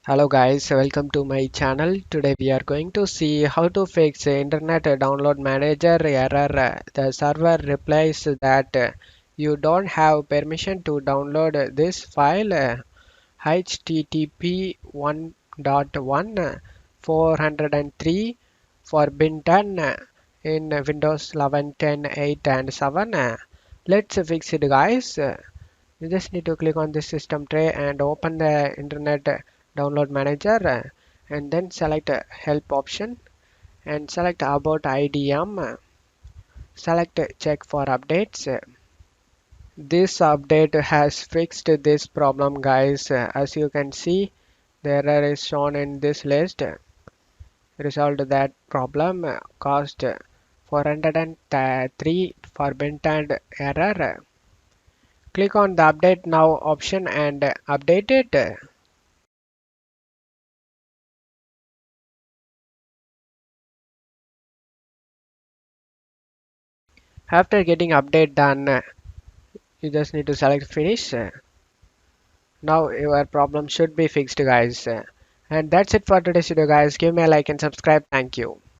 Hello guys, welcome to my channel. Today we are going to see how to fix Internet Download Manager error. The server replies that you don't have permission to download this file. HTTP 1.1 403 forbidden in Windows 11, 10, 8 and 7. Let's fix it guys. You just need to click on this system tray and open the Internet Download Manager and then select help option and select about IDM. Select check for updates. This update has fixed this problem guys. As you can see, the error is shown in this list. Resolved that problem, caused 403 forbidden error. Click on the update now option and update it. After getting update done, you just need to select finish. Now your problem should be fixed guys. And that's it for today's video guys. Give me a like and subscribe. Thank you.